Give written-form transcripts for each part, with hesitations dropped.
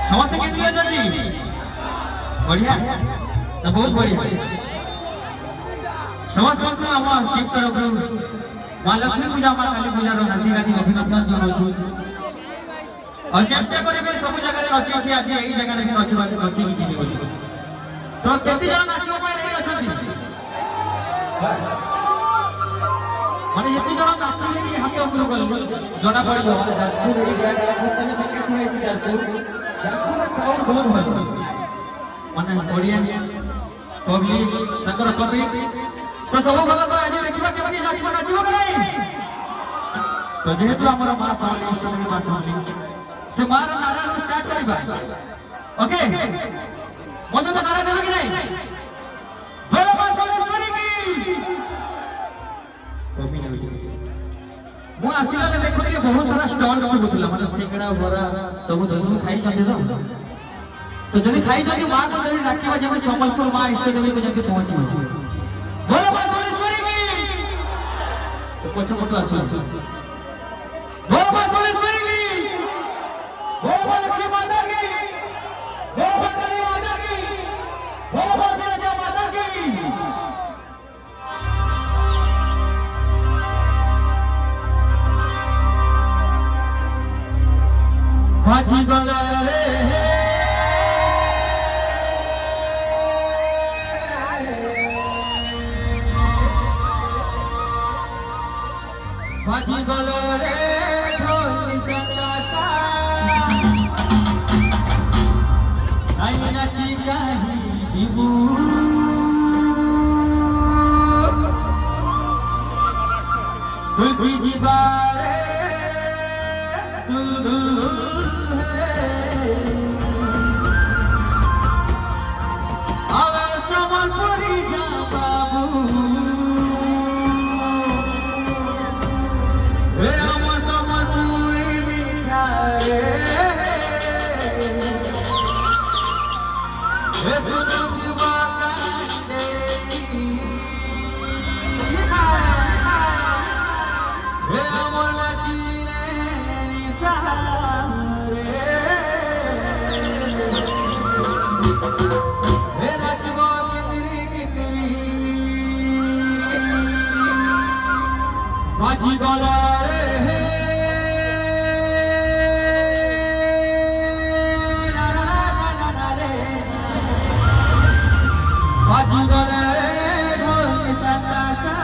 समस्त केंद्रीय जल्दी बढ़िया तो बहुत बढ़िया समस्त को हम टीम तरफ मां लक्ष्मी पूजा मां काली पूजा रो हार्दिक हार्दिक अभिनंदन जनाउछु और चेष्टा करेबे सब जगह रे नची छी आज एई जगह रे नचबा नची की चिनी बोली तो केते जण नाचियो पाए रेडी अछंती माने एते जण नाचिले कि हाथ ऊपर गल जणा पड़ी हो जारपुर एई ब्याट फुटने सेक्रेटरी है जारपुर जारपुर क्राउड बहुत भल माने ऑडियंस पब्लिक तकर पब्लिक तो सब भल तो आज देखिबा केबे नाचिबा नाचिबो कि नहीं तो जेहेतु हमर मां सामने स्टेज मां सामने से मार नारा स्टार्ट करिबा ओके मोसे तो नारा देबे कि नहीं बोलो मां सोलेश्वरी की कॉपी नहीं होई मु आसिला ले देखो कि बहुत सारा स्टॉल सब होतला माने सिंगड़ा बरा सब सब खाई छथि तो जदी खाई जदी मां को जदी डाकिबा जेबे संबलपुर मां स्टेज देबे को जदी पहुंची बोलो मां सोलेश्वरी की से पछ पछ आसु बोलो मां सोलेश्वरी की बोलो मां लक्ष्मी माता की बोलो मां काली माता की बोलो मां बिरजा माता की भाजी गला रे भाजी गला रे ढोल सताता आई नाची गाही जीवू दुलबी जीवारे दुल आवर संबलपुरी जा बाबू हे अमर संबलपुरी मिठाई हे सुनो जीवा कांदे हे अमर नाचीने निसारे हे नाचबो कितरी भाजी गला रे ना ना ना ना रे भाजी गला रे ढोल सतासा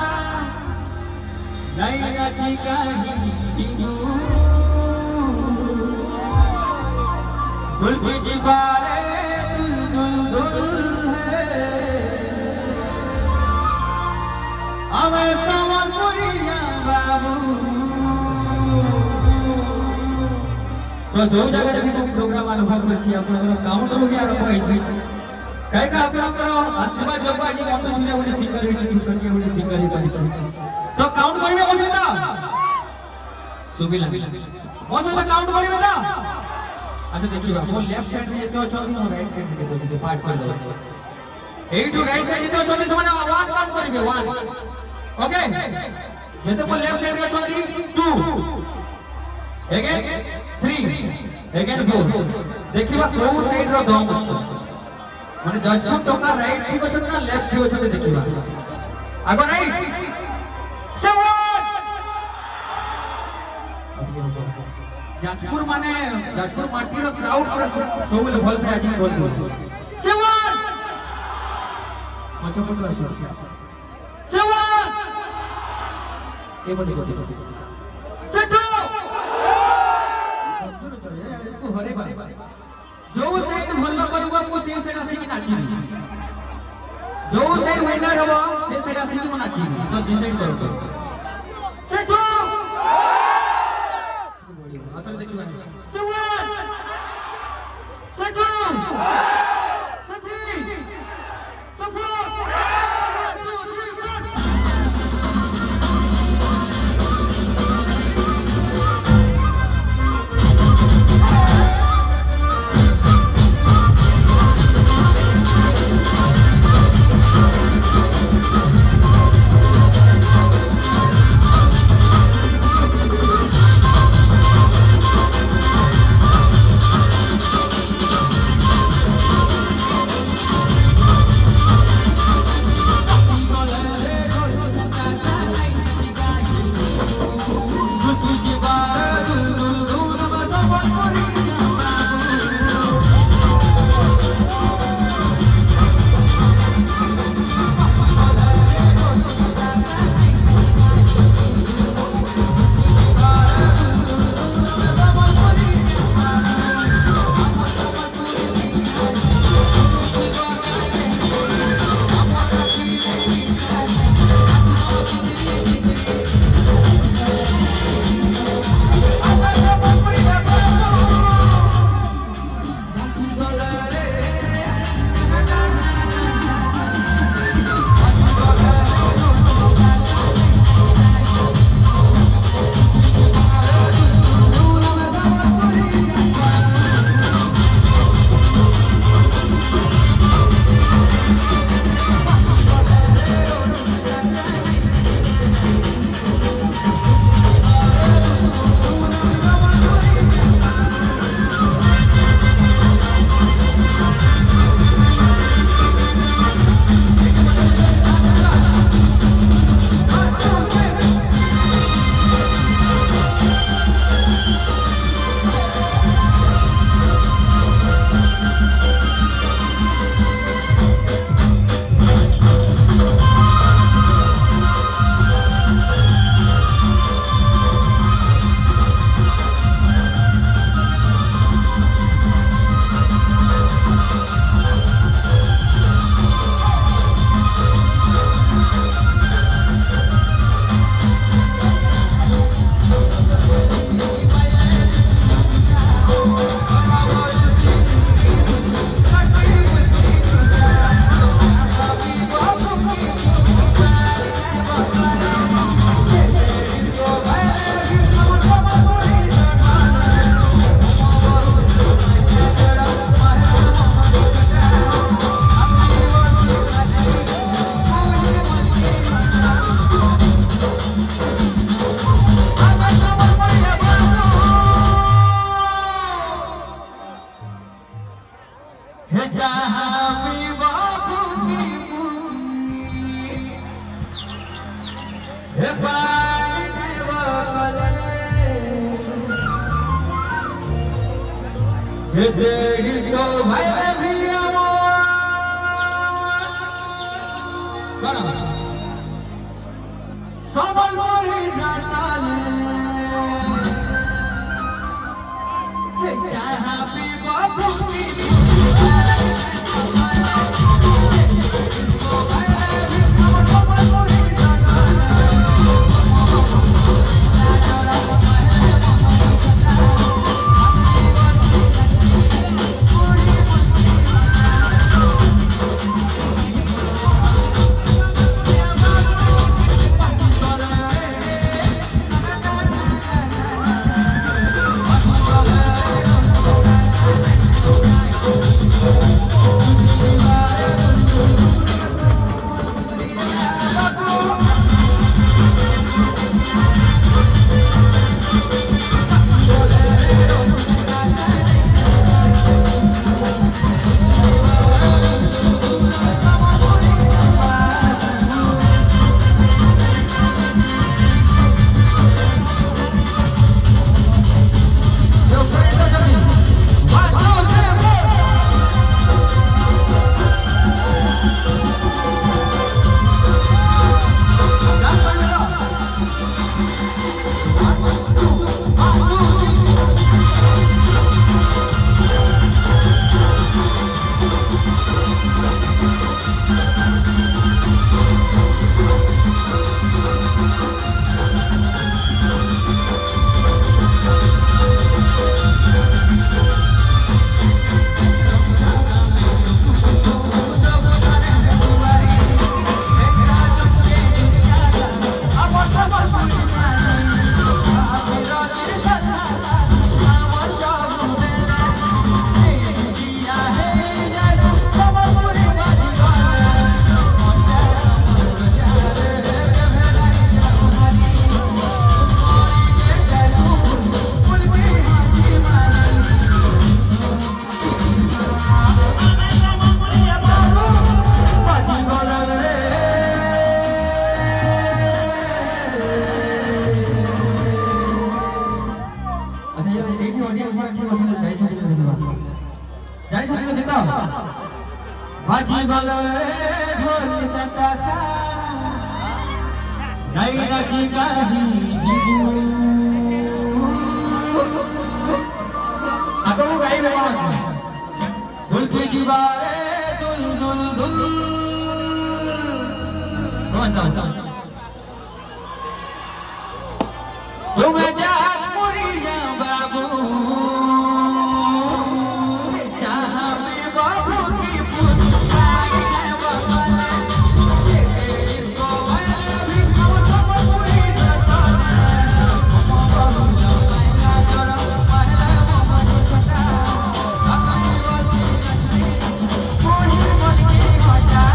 नहीं नाची कहीं चिंगू दुलबी जीवारे दुल दुल है हमें संबलपुरी बाबू तो जो जगह भी प्रोग्राम अनुभव करछि आपन काउंटर भी आरंभ होइछि काहे का आपनकर आशीर्वाद जोग आज मन छुने ओडी सिंगर होइछि छुटक के ओडी सिंगर ही करिछि तो काउंट करिवे मोसे ता सुबिला मोसे ता काउंट करिवे ता अच्छा देखिबा मो लेफ्ट साइड में जेतो छ मो राइट साइड में जेतो पार्ट कर दो एई टू राइट साइड जेतो छ से माने 1 1 करिवे 1 ओके जेतो मो लेफ्ट साइड में छथि 2 अगेन 3 अगेन 4 देखिबा को साइड रो दम छ মানে জজপুর টোকা রাইট ঠিক আছে না লেফট ঠিক আছে দেখিবা আগ রাইট যাজপুর মানে যাজপুর মাটির ক্রাউড পুরা ସବୁବେଳେ ଭଲ ଥାଏ ଆଜି ଭଲ ସେୱାନ ପଛ ପଛ ଆସ ସେୱାନ ଏ ପଟେ ପଟେ ସେଠୁ ହରେ ବା ଯୋଉ ସାଇଡ୍ ଭଲ କରିବ ମୁଁ ସେ ସାଇଡ୍ ଆସିକି ନାଚିବି ଯୋଉ ସାଇଡ୍ ୱିନର ହବ ସେ ସାଇଡ୍ ଆସିକି ମୁଁ ନାଚିବି ତ ଡିସାଇଡ୍ କର ସେଠୁ ଆସର ଦେଖିବା ସେୱାନ ସେଠୁ ସେଠି ସଫଳ তো বাজি গলে ঢোল সতাসা নাই রাজি কাহি জীবু আগো গাইবে আছে দুলকি জীবারে দুল দুল দুল নমস্কার तुम्हें जात पुरिया बाबू जहाँ में बाबू की पुताई है बगल इसको भी हम सब पूरी करता हम बाबू लगा करो पहले मोहन छटा अपनी बसी नचनी पूरी बन के हटा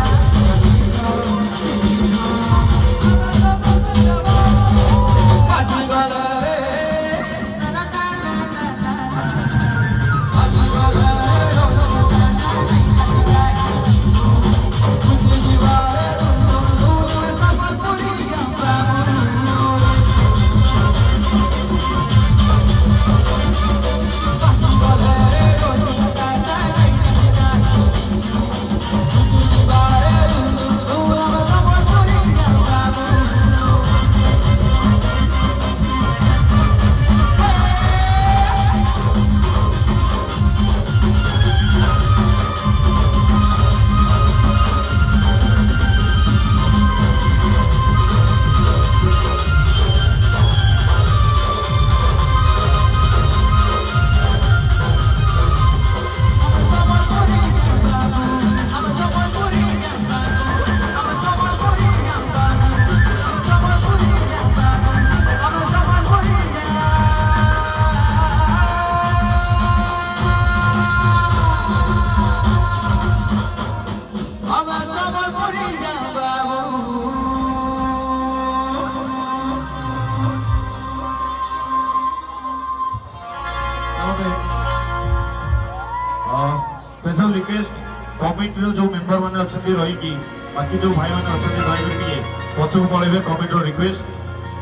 स्पेशल रिक्वेस्ट कमिटी जो मेंबर मैंने अच्छा रही बाकी जो भाई मैंने अच्छा दया पचक पलैबे कमिटी रिक्वेस्ट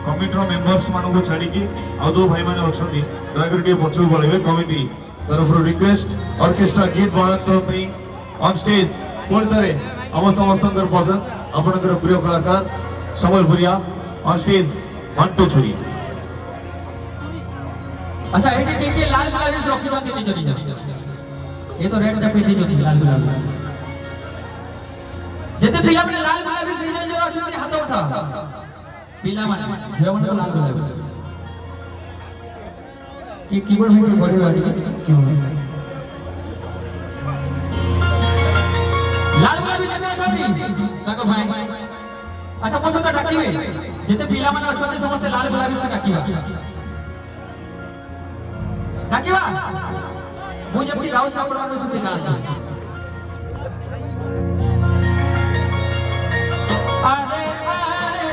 कमिटी मेंबर्स मान छाड़ी आ जो भाई मैंने अच्छा दया पचक पलैबे कमिटी तरफ रिक्वेस्ट ऑर्केस्ट्रा गीत बजाते ऑन स्टेज पुणी थे आम समस्त पसंद आपंकर प्रिय कलाकार संबलपुरिया ऑन स्टेज 1 2 3 अच्छा ये लाल गुलाबी रखी निज निज ये तो रेड पिंधि जो लाल गुलाबी जेते पिला पे लाल गुलाबी निज निज अछंती हाथ उठा पिला माने झियो माने लाल गुलाबी कि कीबोर्ड है कि बड़े वाली क्यों लाल गुलाबी जने अछंती ताको भाई अच्छा पसंद डाकिबे जेते पिला माने अछंती समस्त लाल गुलाबी से डाकिबा डाकिबा मुझे अपनी गाँव से अपना में सुनते गाना अरे अरे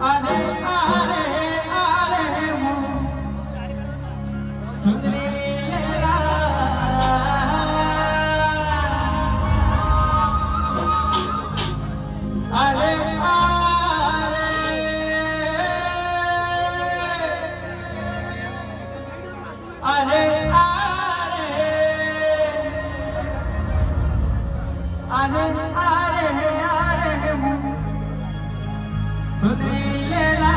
अरे अरे अरे सुंदरी अरे अरे अरे अरे अरे सुधरी लेला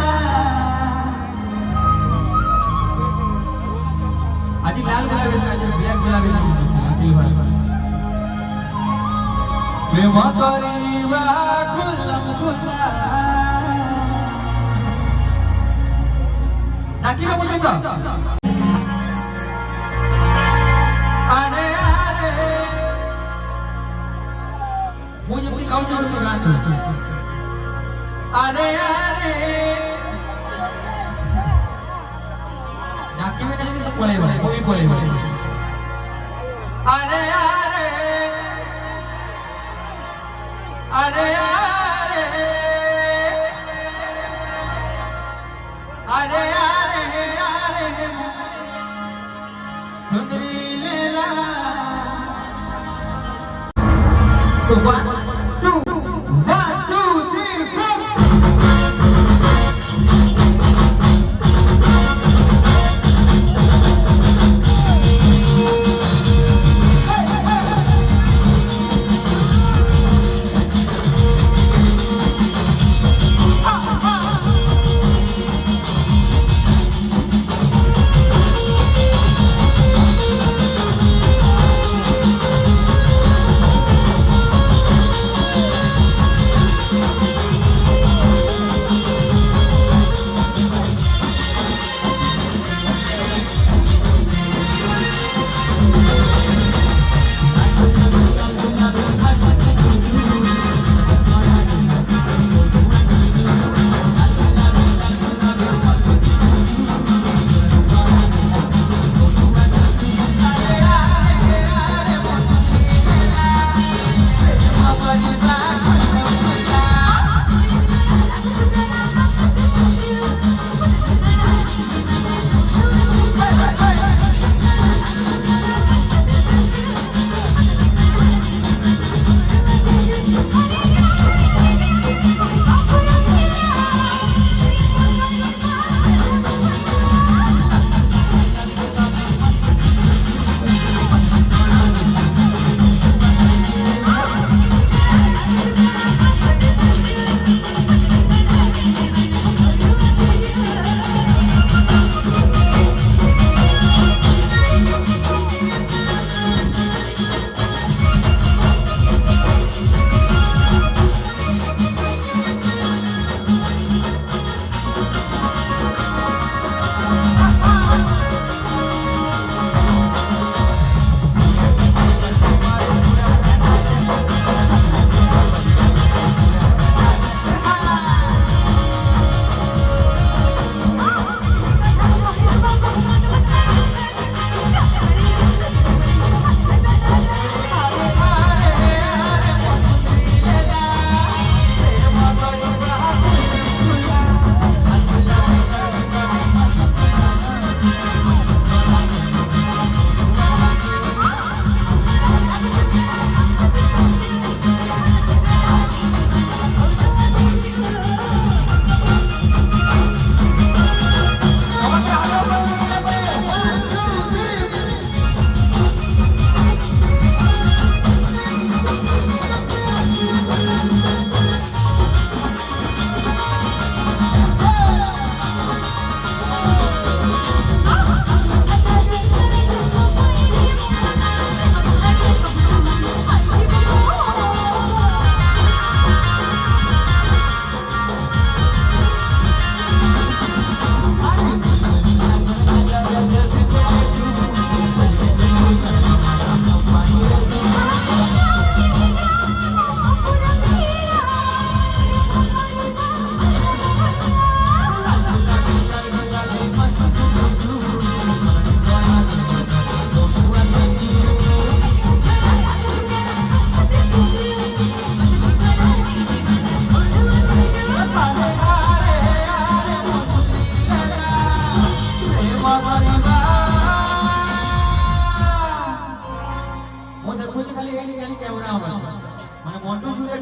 आदि लाल गुलाबी ब्लैक गुलाबी सिल्वर प्रेम करीबा खुल्लम खुल्ला डाकिबा मुझे तो अरे अरे मुझे अपनी गाँव से उनके गाना अरे अरे डाकी में नहीं सब बोले वो भी बोले अरे अरे अरे अरे अरे अरे सुंदरी लेला तो 1 2 3 4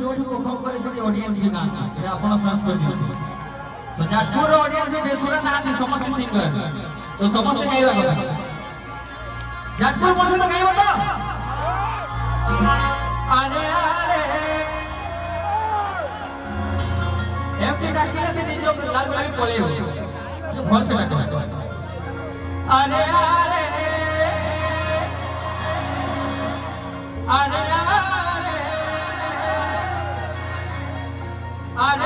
ଯୋଉଠି ପରଫର୍ମ করে ସେଠି ଅଡିଏନ୍ସ ବି ନାହାନ୍ତି এটা ଆପଣ ସର୍ଚ୍ଚ କରିଦିଅନ୍ତୁ ତ ଯାଜପୁରର ଅଡିଏନ୍ସ ବେଶୁରା ନାହାନ୍ତି ସମସ୍ତେ ସିଙ୍ଗର ତ ସମସ୍ତେ ଗାଇବା କଥା ଯାଜପୁର ମୋ ସହିତ ଗାଇବ ତ ଆରେ ଆରେ ଏମତି ଡାକିଲେ ସେ ନିଜ ଲାଲ ଗୁଲାବୀ ପଳେଇବ ଭଲସେ ଡାକ ଆରେ ଆରେ ଆରେ ଆରେ ଆରେ